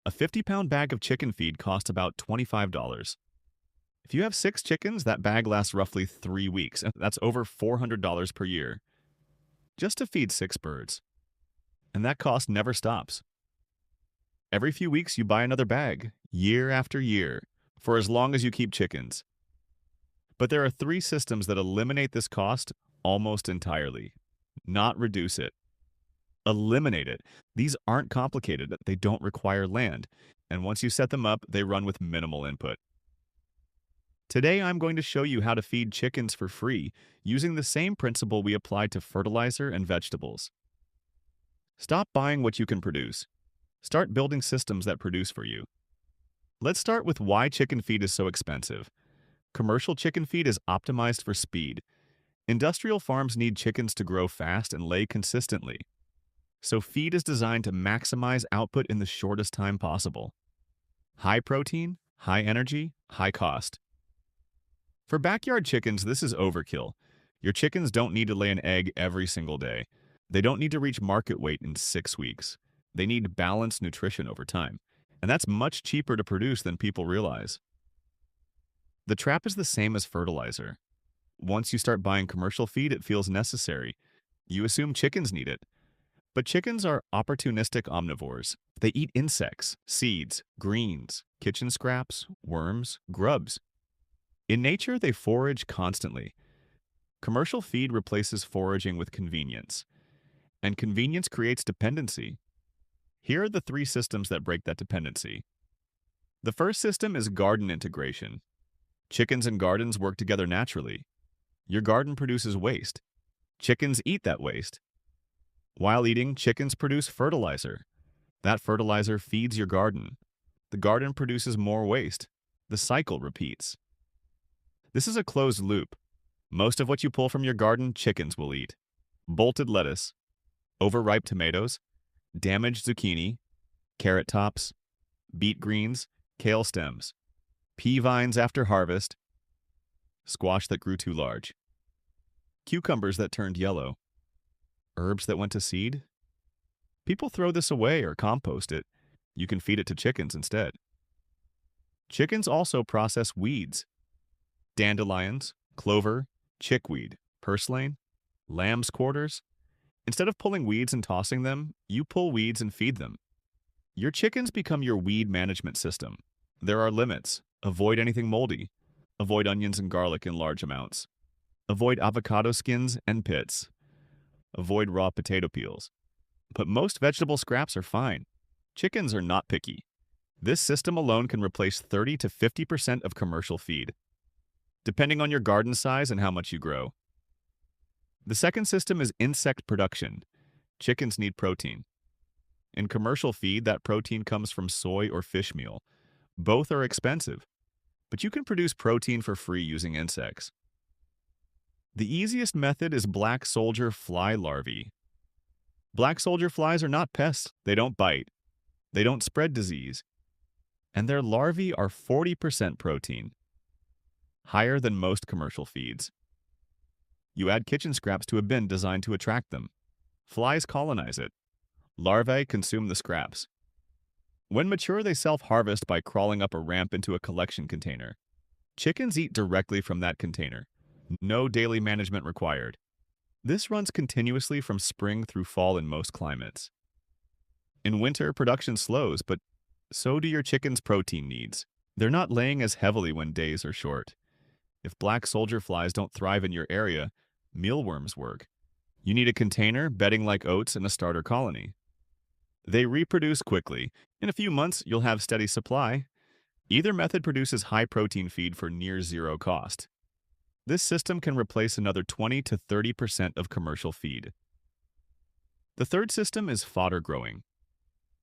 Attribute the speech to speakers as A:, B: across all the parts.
A: A 50-pound bag of chicken feed costs about $25. If you have 6 chickens, that bag lasts roughly 3 weeks, and that's over $400 per year, just to feed 6 birds. And that cost never stops. Every few weeks, you buy another bag, year after year, for as long as you keep chickens. But there are 3 systems that eliminate this cost almost entirely. Not reduce it. Eliminate it. These aren't complicated, they don't require land, and once you set them up, they run with minimal input. Today, I'm going to show you how to feed chickens for free using the same principle we applied to fertilizer and vegetables. Stop buying what you can produce. Start building systems that produce for you. Let's start with why chicken feed is so expensive. Commercial chicken feed is optimized for speed. Industrial farms need chickens to grow fast and lay consistently. So feed is designed to maximize output in the shortest time possible. High protein, high energy, high cost. For backyard chickens, this is overkill. Your chickens don't need to lay an egg every single day. They don't need to reach market weight in 6 weeks. They need balanced nutrition over time, and that's much cheaper to produce than people realize. The trap is the same as fertilizer. Once you start buying commercial feed, it feels necessary. You assume chickens need it. But chickens are opportunistic omnivores. They eat insects, seeds, greens, kitchen scraps, worms, grubs. In nature, they forage constantly. Commercial feed replaces foraging with convenience, and convenience creates dependency. Here are the 3 systems that break that dependency. The first system is garden integration. Chickens and gardens work together naturally. Your garden produces waste. Chickens eat that waste. While eating, chickens produce fertilizer. That fertilizer feeds your garden. The garden produces more waste. The cycle repeats. This is a closed loop. Most of what you pull from your garden, chickens will eat. Bolted lettuce, overripe tomatoes, damaged zucchini, carrot tops, beet greens, kale stems, pea vines after harvest, squash that grew too large, cucumbers that turned yellow, herbs that went to seed. People throw this away or compost it. You can feed it to chickens instead. Chickens also process weeds. Dandelions, clover, chickweed, purslane, lamb's quarters. Instead of pulling weeds and tossing them, you pull weeds and feed them. Your chickens become your weed management system. There are limits. Avoid anything moldy. Avoid onions and garlic in large amounts. Avoid avocado skins and pits. Avoid raw potato peels. But most vegetable scraps are fine. Chickens are not picky. This system alone can replace 30 to 50% of commercial feed, depending on your garden size and how much you grow. The second system is insect production. Chickens need protein. In commercial feed, that protein comes from soy or fish meal. Both are expensive, but you can produce protein for free using insects. The easiest method is black soldier fly larvae. Black soldier flies are not pests. They don't bite. They don't spread disease. And their larvae are 40% protein, higher than most commercial feeds. You add kitchen scraps to a bin designed to attract them. Flies colonize it. Larvae consume the scraps. When mature, they self-harvest by crawling up a ramp into a collection container. Chickens eat directly from that container. No daily management required. This runs continuously from spring through fall in most climates. In winter, production slows, but so do your chicken's protein needs. They're not laying as heavily when days are short. If black soldier flies don't thrive in your area, mealworms work. You need a container, bedding like oats, and a starter colony. They reproduce quickly. In a few months, you'll have steady supply. Either method produces high-protein feed for near zero cost. This system can replace another 20 to 30% of commercial feed. The third system is fodder growing.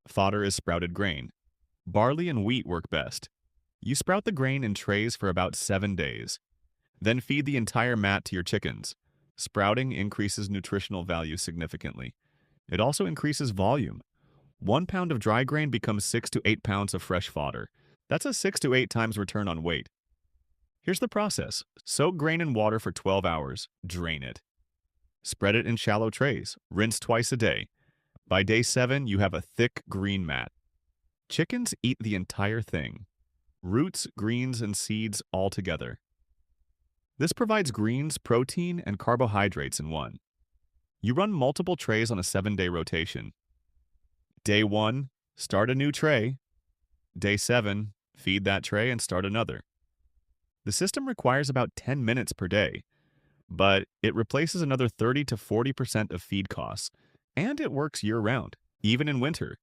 A: Fodder is sprouted grain. Barley and wheat work best. You sprout the grain in trays for about 7 days. Then feed the entire mat to your chickens. Sprouting increases nutritional value significantly. It also increases volume. 1 pound of dry grain becomes 6 to 8 pounds of fresh fodder. That's a 6 to 8 times return on weight. Here's the process. Soak grain in water for 12 hours. Drain it. Spread it in shallow trays. Rinse twice a day. By day 7, you have a thick green mat. Chickens eat the entire thing, roots, greens, and seeds all together. This provides greens, protein, and carbohydrates in one. You run multiple trays on a 7-day rotation. Day 1, start a new tray. Day 7, feed that tray and start another. The system requires about 10 minutes per day, but it replaces another 30 to 40% of feed costs, and it works year-round, even in winter,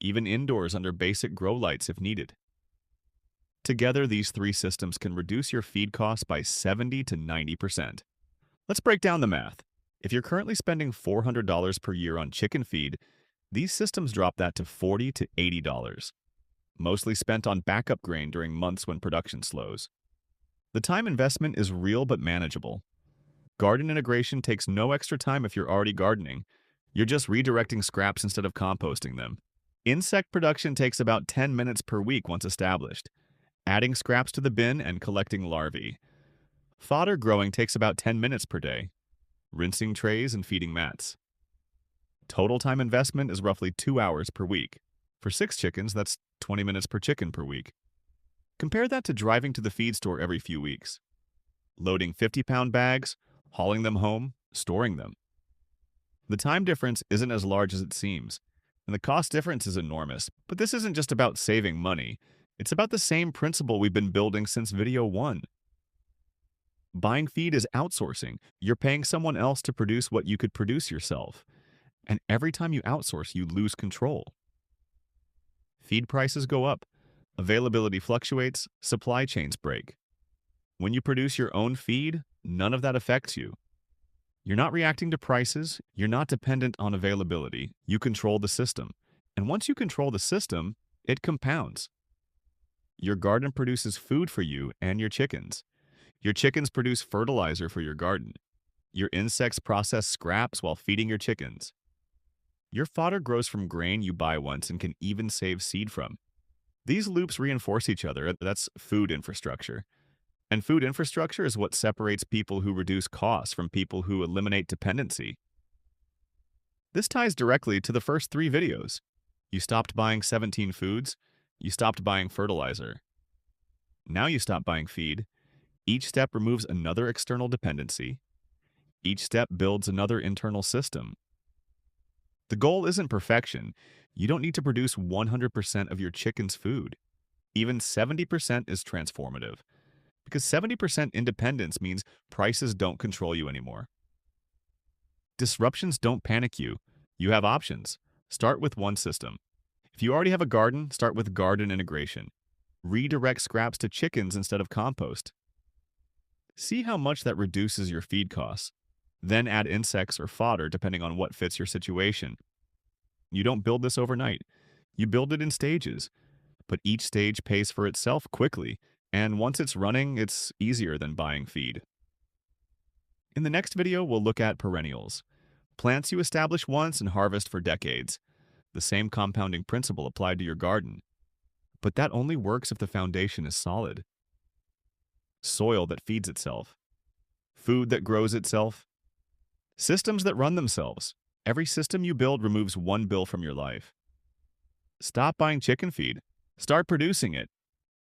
A: even indoors under basic grow lights if needed. Together, these three systems can reduce your feed costs by 70 to 90%. Let's break down the math. If you're currently spending $400 per year on chicken feed, these systems drop that to $40 to $80, mostly spent on backup grain during months when production slows. The time investment is real but manageable. Garden integration takes no extra time if you're already gardening. You're just redirecting scraps instead of composting them. Insect production takes about 10 minutes per week once established, adding scraps to the bin and collecting larvae. Fodder growing takes about 10 minutes per day, rinsing trays and feeding mats. Total time investment is roughly 2 hours per week. For 6 chickens, that's 20 minutes per chicken per week. Compare that to driving to the feed store every few weeks, loading 50-pound bags, hauling them home, storing them. The time difference isn't as large as it seems, and the cost difference is enormous. But this isn't just about saving money. It's about the same principle we've been building since video 1. Buying feed is outsourcing. You're paying someone else to produce what you could produce yourself. And every time you outsource, you lose control. Feed prices go up. Availability fluctuates. Supply chains break. When you produce your own feed, none of that affects you. You're not reacting to prices. You're not dependent on availability. You control the system. And once you control the system, it compounds. Your garden produces food for you and your chickens. Your chickens produce fertilizer for your garden. Your insects process scraps while feeding your chickens. Your fodder grows from grain you buy once and can even save seed from. These loops reinforce each other. That's food infrastructure. And food infrastructure is what separates people who reduce costs from people who eliminate dependency. This ties directly to the first 3 videos. You stopped buying 17 foods. You stopped buying fertilizer. Now you stop buying feed. Each step removes another external dependency. Each step builds another internal system. The goal isn't perfection. You don't need to produce 100% of your chicken's food. Even 70% is transformative. Because 70% independence means prices don't control you anymore. Disruptions don't panic you. You have options. Start with one system. If you already have a garden, start with garden integration. Redirect scraps to chickens instead of compost. See how much that reduces your feed costs. Then add insects or fodder depending on what fits your situation. You don't build this overnight. You build it in stages. But each stage pays for itself quickly. And once it's running, it's easier than buying feed. In the next video, we'll look at perennials. Plants you establish once and harvest for decades. The same compounding principle applied to your garden. But that only works if the foundation is solid. Soil that feeds itself. Food that grows itself. Systems that run themselves. Every system you build removes one bill from your life. Stop buying chicken feed. Start producing it.